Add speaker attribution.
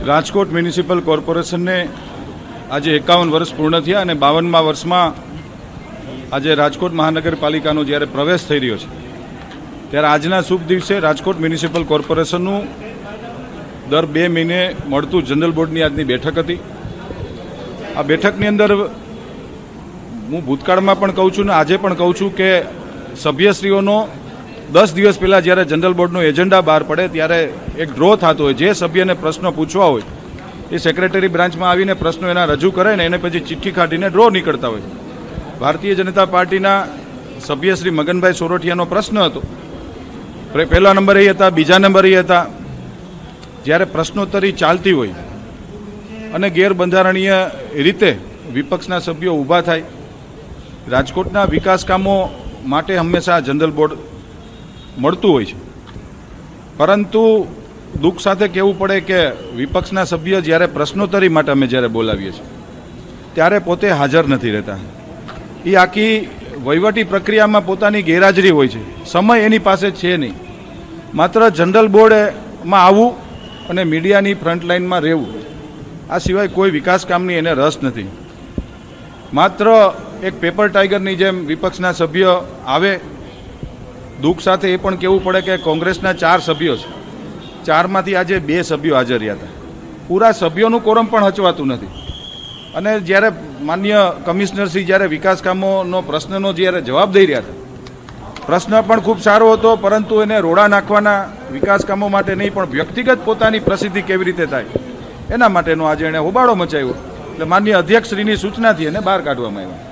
Speaker 1: Rajkot municipal કોર્પોરેશનને આજે 51 વર્ષ પૂર્ણ થયા અને 52મા વર્ષમાં આજે રાજકોટ મહાનગરપાલિકાનો જ્યારે પ્રવેશ થઈ રહ્યો છે ત્યારે આજના શુભ દિવસે રાજકોટ મ્યુનિસિપલ કોર્પોરેશનનું દર 2 મહિને મળતું જનરલ બોર્ડની આજની બેઠક હતી। આ બેઠકની અંદર હું ભૂતકાળમાં પણ કહું છું ને આજે પણ કહું છું કે સભ્યશ્રીઓનો 10 દિવસ પહેલાં જ્યારે જનરલ બોર્ડનો એજન્ડા બહાર પડે ત્યારે એક ડ્રો થતો હોય, જે સભ્યને પ્રશ્નો પૂછવા હોય એ સેક્રેટરી બ્રાન્ચમાં આવીને પ્રશ્નો એના રજૂ કરે ને એને પછી ચિઠ્ઠી કાઢીને ડ્રો નીકળતા હોય। ભારતીય જનતા પાર્ટીના સભ્ય શ્રી મગનભાઈ સોરઠિયાનો પ્રશ્ન હતો, પહેલા નંબરે એ હતા, બીજા નંબરે એ હતા। જ્યારે પ્રશ્નોત્તરી ચાલતી હોય અને ગેરબંધારણીય રીતે વિપક્ષના સભ્યો ઊભા થાય, રાજકોટના વિકાસ કામો માટે હંમેશા જનરલ બોર્ડ મળતું હોય છે, પરંતુ દુઃખ સાથે કહેવું પડે કે વિપક્ષના સભ્ય જ્યારે પ્રશ્નોત્તરી માટે અમે જ્યારે બોલાવીએ છીએ ત્યારે પોતે હાજર નથી રહેતા। એ આખી વહીવટી પ્રક્રિયામાં પોતાની ગેરહાજરી હોય છે, સમય એની પાસે છે નહીં, માત્ર જનરલ બોર્ડમાં આવવું અને મીડિયાની ફ્રન્ટલાઇનમાં રહેવું, આ સિવાય કોઈ વિકાસ કામની એને રસ નથી। માત્ર એક પેપર ટાઈગરની જેમ વિપક્ષના સભ્ય આવે। દુઃખ સાથે એ પણ કહેવું પડે કે કોંગ્રેસના 4 સભ્યો છે, 4માંથી આજે 2 સભ્યો હાજર રહ્યા હતા, પૂરા સભ્યોનું કોરમ પણ હચવાતું નથી। અને જ્યારે માન્ય કમિશનરશ્રી જ્યારે વિકાસ કામોનો પ્રશ્નનો જ્યારે જવાબ દઈ રહ્યા હતા, પ્રશ્ન પણ ખૂબ સારો હતો, પરંતુ એને રોડા નાખવાના વિકાસ કામો માટે નહીં પણ વ્યક્તિગત પોતાની પ્રસિદ્ધિ કેવી રીતે થાય એના માટેનો આજે એણે હોબાળો મચાવ્યો, એટલે માન્ય અધ્યક્ષશ્રીની સૂચનાથી એને બહાર કાઢવામાં આવ્યા।